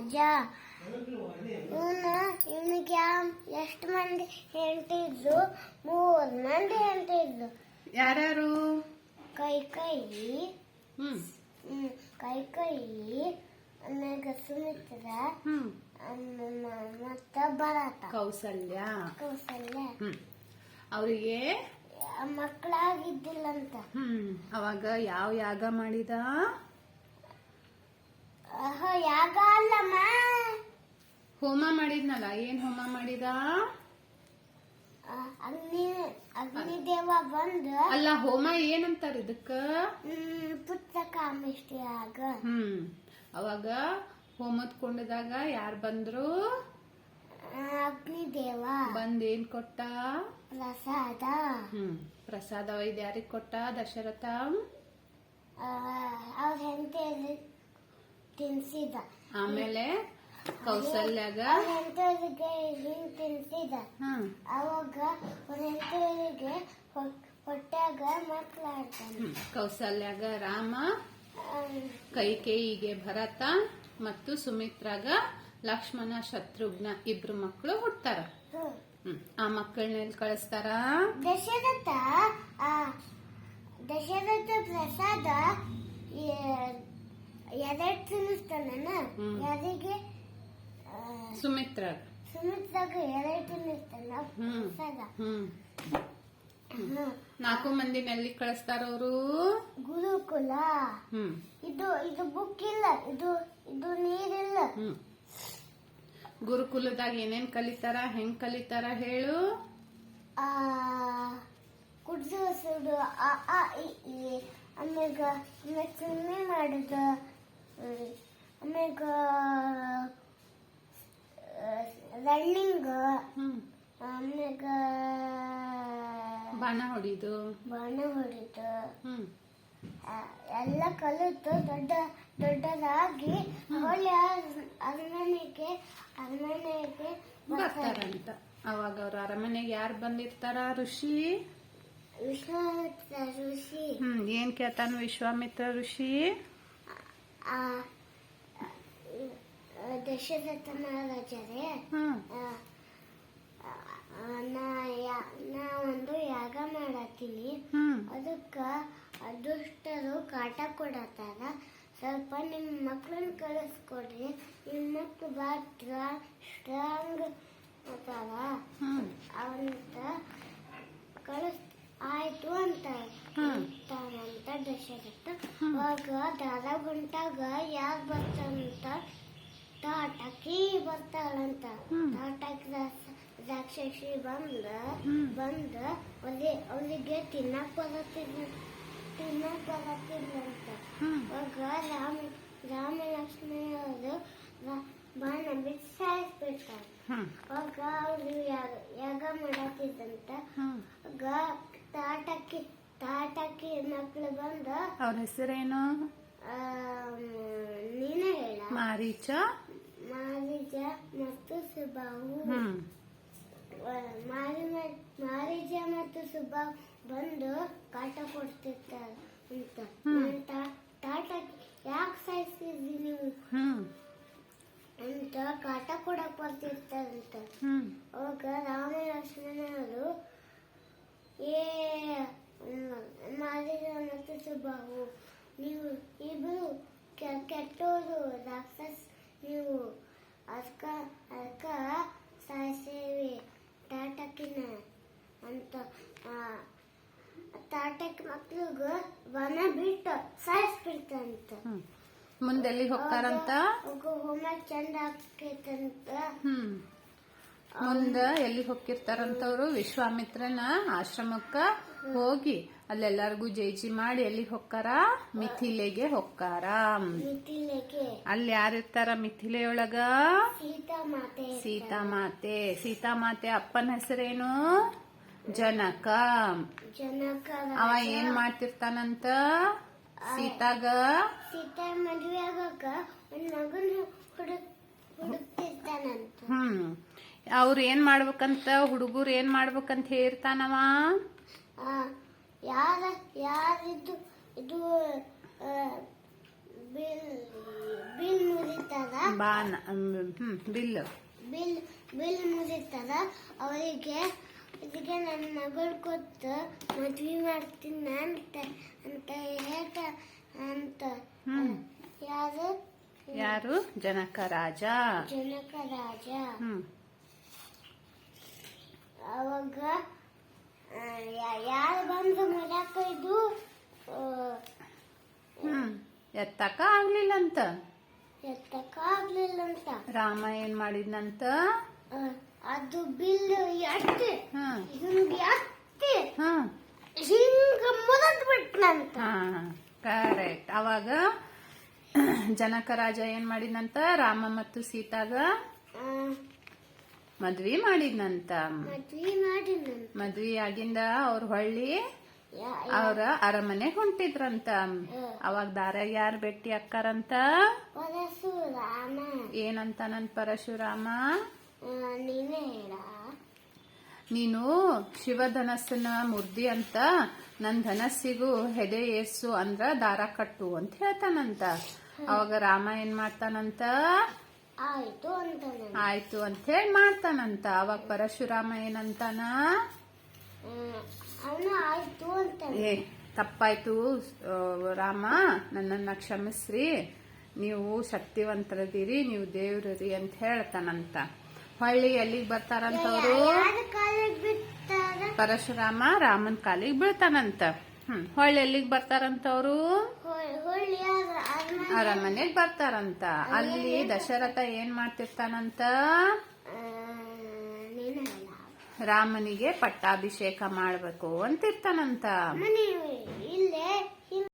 ರಾಜ. ಇವನಿಗೆ ಎಷ್ಟು ಮಂದಿ ಹೆಂಡತಿದ್ರು? 3 ಮಂದಿ ಹೆಂಡತಿದ್ರು. ಯಾರ್ಯಾರು? ಕೈಕೇಯಿ, ಆಮೇಲೆ ಸುಮಿತ್ರ, ಮತ್ತ ಭರತ, ಕೌಸಲ್ಯ. ಅವರಿಗೆ ಮಕ್ಕಳಾಗಿದ್ದಿಲ್ಲಂತ. ಅವಾಗ ಯಾವ ಯಾಗ ಮಾಡಿದ? ಯಾಗ ಅಲ್ಲಮ್ಮ, ಹೋಮ ಮಾಡಿದ್ನಲ್ಲ. ಏನ್ ಹೋಮ ಮಾಡಿದ? ಅಗ್ನಿದೇವ ಬಂದ. ಅಲ್ಲ, ಹೋಮ ಏನಂತಾರ ಇದಕ್ಕ? ಪುತ್ರಕಾಮೇಷ್ಟಿ ಯಾಗ. ಅವಾಗ ಹೋಮದ ಕೊಂಡದಾಗ ಯಾರು ಬಂದ್ರು? ಅಗ್ನಿದೇವ ಬಂದ್ ಏನ್ ಕೊಟ್ಟ? ಪ್ರಸಾದ. ಪ್ರಸಾದ ಒಯ್ದು ಯಾರಿಗ್ ಕೊಟ್ಟ? ದಶರಥ ಅವ್ರ ಹೆಂಡತಿಯಲ್ಲಿ ತಿನ್ಸಿದ. ಆಮೇಲೆ ಕೌಸಲ್ಯಾಗ ಹೆಂಡತಿಗೆ ಹಿಂಗ್ ತಿನ್ಸಿದ. ಅವಾಗ ಅವ್ರ ಹೆಂಡತಿಗೆ ಹೊಟ್ಯಾಗ ಮಕ್ಕಳಾಡ್ತಾನೆ. ಕೌಸಲ್ಯಾಗ ರಾಮ, ಕೈಕೇಯಿಗೆ ಭರತ ಮತ್ತು ಸುಮಿತ್ರಾಗ ಲಕ್ಷ್ಮಣ, ಶತ್ರುಘ್ನ ಇಬ್ರು ಮಕ್ಕಳು ಹುಟ್ಟಾರ. ಆ ಮಕ್ಕಳನ್ನ ಕಳಿಸ್ತಾರ? ದಶರಥ ಪ್ರಸಾದ ಎರಡು ತಿನ್ನಿಸ್ತಾನ. ಯಾರಿಗೆ? ಸುಮಿತ್ರಾಗ 2 ತಿನ್ನಿಸ್ತಾನ ಪ್ರಸಾದ. 4 ಮಂದಿನ ಎಲ್ಲಿ ಕಳಿಸ್ತಾರ ಅವರು? ಗುರುಕುಲ. ಇದು ಬುಕ್ ಇಲ್ಲ, ಇದು ನೀರಿಲ್ಲ. ಗುರುಕುಲದಾಗ ಏನೇನ್ ಕಲಿತಾರ? ಹೆಂಗ್ ಕಲಿತಾರ ಹೇಳು? ಕುಡ್ಸೋದು, ಆಮ್ಯಾಗ ಸ್ವಿಮ್ಮಿಂಗ್ ಮಾಡುದು, ಆಮ್ಯಾಗ ರನ್ನಿಂಗ್, ಆಮ್ಯಾಗ ಬಾಣ ಹೊಡಿದು ಎಲ್ಲ ಕಲಿತು ದೊಡ್ಡದಾಗಿ ಹೊಳ್ಳಿ ಅರಮನೆಗೆ ಬರ್ತಾರಂತ. ಅವಾಗ ಅವ್ರ ಅರಮನೆಗೆ ಯಾರು ಬಂದಿರ್ತಾರ? ಋಷಿ ವಿಶ್ವಾಮಿತ್ರ ಋಷಿ. ಏನ್ ಕೇಳ್ತಾನ ವಿಶ್ವಾಮಿತ್ರ ಋಷಿ? ದಶರಥ ಮಹಾರಾಜರೇ, ನಾ ಒಂದು ಯಾಗ ಮಾಡತ್ತೀನಿ. ಅದಕ್ಕ ದುಷ್ಟರು ಕಾಟ ಕೊಡತಾರ. ಸ್ವಲ್ಪ ನಿಮ್ ಮಕ್ಳನ್ನ ಕಳಿಸ್ಕೊಡ್ರಿ. ನಿಮ್ ಮಕ್ಳು ಬಾಳ ಸ್ಟ್ರಾಂಗ್ ಅದಾರ ಅಂತ ಆಯ್ತು ಅಂತ ದಶರಥ. ಅವಾಗ ದಾರ ಗುಂಟಾಗ ಯಾರು ಬರ್ತಾರಂತ? ತಾಟಕಿ ಬರ್ತಾಳಂತ. ತಾಟಕಿ ರಾಕ್ಷಸಿ ಬಂದ ಅವ್ರಿಗೆ ತಿನ್ನಕ್ ಬರತ್ತಿದ್ರಂತ. ಅವಾಗ ರಾಮ ಲಕ್ಷ್ಮಣರು ಬಾಣ ಬಿಟ್ಟು ಸಾಯಿಸ್ಬಿಡ್ತಾರೆ. ಅವಾಗ ಅವ್ರು ಯಾಗ ಮಾಡತ್ತಿದ್ದಂತ. ಆಗ ತಾಟಕಿ ಮಕ್ಳು ಬಂದ. ಅವ್ರ ಹೆಸರೇನು? ನೀನೇ ಹೇಳ. ಮಾರೀಚ ಮತ್ತು ಸುಬಾಹು. ಮಾರೀಚ ಮತ್ತು ಸುಬಾಹು ಬಂದು ಕಾಟ ಕೊಡ್ತಿರ್ತಾರೆ ಅಂತ. ತಾಟಕಿ ಯಾಕೆ ಸಾಯಿಸ್ತಿದ್ವಿ ನೀವು ಅಂತ ಕಾಟ ಕೊಡಕ್ ಬರ್ತಿರ್ತಾರಂತ. ಅವಾಗ ರಾಮ ಲಕ್ಷ್ಮಣರು ಮಾರೀಚ ಮತ್ತು ಸುಬಾಹು, ನೀವು ಇಬ್ರು ಕೆಟ್ಟೋರು, ರಾಕ್ಷಸ ನೀವು. ಅದಕ್ಕ ಸಾಯಿಸೇವಿ ತಾಟಕಿನ ಅಂತ. ತಾಟಕಿ ಮಕ್ಳಿಗ ವನ ಬಿಟ್ಟು ಸಾಯಿಸ್ಬಿಡ್ತಂತ. ಮುಂದೆಲ್ಲಿ ಹೋಗ್ತಾರಂತ? ಹೋಮ ಚಂದ ಆಕೈತಂತ. ಮುಂದ ಎಲ್ಲಿ ಹೋಗಿರ್ತಾರಂತವ್ರು? ವಿಶ್ವಾಮಿತ್ರನ ಆಶ್ರಮಕ್ಕ ಹೋಗಿ ಅಲ್ಲೆಲ್ಲರಿಗೂ ಜೈಜಿ ಮಾಡಿ ಎಲ್ಲಿ ಹೋಗ್ತಾರ? ಮಿಥಿಲೆಗೆ ಹೋಗ್ತಾರ. ಅಲ್ಲಿ ಯಾರಿರ್ತಾರ ಮಿಥಿಲೆಯೊಳಗ? ಸೀತಾಮಾತೆ ಅಪ್ಪನ ಹೆಸರೇನು? ಜನಕ. ಅವ ಏನ್ ಮಾಡ್ತಿರ್ತಾನಂತ? ಸೀತಾ ಮದ್ವೆ ಆಗಕ ಒಂದ್ ಮಗನ್ ಹುಡುಕ್ತಿರ್ತಾನಂತ. ಅವ್ರು ಏನ್ ಮಾಡ್ಬೇಕಂತ, ಹುಡುಗರು ಏನ್ ಮಾಡ್ಬೇಕಂತ ಹೇಳ್ತಾನವ? ಯಾರಿದ್ದು ಇದು ಬಿಲ್ ಮುರಿತಾರ ಬಾನ ಬಿಲ್ಲು ಬಿಲ್ ಬಿಲ್ ಮುರಿತಾರ ಅವರಿಗೆ ಇದಕ್ಕೆ ನನ್ನ ಮಗಳು ಕೊಟ್ಟು ಮದ್ವೆ ಮಾಡ್ತೀನಿ ಅಂತ ಹೇಳ್ತ ಅಂತ ಯಾರು ಯಾರು ಜನಕ ರಾಜ. ಜನಕ ರಾಜ ಅವಾಗ ಯಾರು ಬಂದು ಮರ್ಯಾಕ ಇದು ಎತ್ತಕ ಆಗ್ಲಿಲ್ಲಂತ. ಎತ್ತಕ್ಕ ಆಗ್ಲಿಲ್ಲಂತ ರಾಮ ಏನ್ ಮಾಡಿದ್ನಂತ, ಅದು ಬಿಲ್ ಎತ್ತಿ ಹಿಂಗ ಎತ್ತಿ ಹ ಹಿಂಗ ಮುರಿದ್ ಬಿಟ್ನಂತ. ಕರೆಕ್ಟ್. ಅವಾಗ ಜನಕ ರಾಜ ಏನ್ ಮಾಡಿದ್ನಂತ, ರಾಮ ಮತ್ತು ಸೀತಾಗ ಮದ್ವಿ ಮಾಡಿದ್ನಂತ. ಮದ್ವಿ ಮಾಡಿದ್ನಂತ. ಮದ್ವಿ ಆಗಿಂದ ಅವ್ರ ಹೊಳ್ಳಿ ಅವ್ರ ಅರಮನೆಗ್ ಹೊಂಟಿದ್ರಂತ. ಅವಾಗ ದಾರ್ಯಾಗ ಯಾರು ಭೇಟಿ ಅಕ್ಕಾರಂತ, ಪರಶುರಾಮ. ಏನಂತ ನನ್ ಪರಶುರಾಮ, ನೀನೇ ಹೇಳ, ನೀನು ಶಿವಧನಸ್ಸನ ಮುರ್ದಿ ಅಂತ ನನ್ ಧನಸ್ಸಿಗೂ ಹೆದೆ ಏರ್ಸು ಅಂದ್ರ ದಾರ ಕಟ್ಟು ಅಂತ ಹೇಳ್ತಾನಂತ. ಅವಾಗ ರಾಮ ಏನ್ ಮಾಡ್ತಾನಂತ, ಆಯ್ತು ಅಂತ ಆಯ್ತು ಅಂತ ಹೇಳಿ ಮಾಡ್ತಾನಂತ. ಅವಾಗ ಪರಶುರಾಮ ಏನಂತಾನ, ಅವನು ಆಯ್ತು ಅಂತ. ಏ ತಪ್ಪಾಯ್ತು ರಾಮ, ನನ್ನನ್ನ ಕ್ಷಮಿಸ್ರಿ, ನೀವು ಶಕ್ತಿವಂತರದಿರಿ, ನೀವು ದೇವ್ರರಿ ಅಂತ ಹೇಳ್ತಾನಂತ. ಹೊಳ್ಳಿ ಎಲ್ಲಿಗೆ ಬರ್ತಾರಂತವ್ರು, ಕಾಲಿಗೆ ಬಿಟ್ಟಾರ. ಪರಶುರಾಮ ರಾಮನ್ ಕಾಲಿಗೆ ಬೀಳ್ತಾನಂತ. ಹೊಳ್ಳಿ ಎಲ್ಲಿಗೆ ಬರ್ತಾರಂತವ್ರು, ಹೊಳ್ಳಿ ಅರಮನೆಗ್ ಬರ್ತಾರಂತ. ಅಲ್ಲಿ ದಶರಥ ಏನ್ ಮಾಡ್ತಿರ್ತಾನಂತ, ರಾಮನಿಗೆ ಪಟ್ಟಾಭಿಷೇಕ ಮಾಡ್ಬೇಕು ಅಂತಿರ್ತಾನಂತ.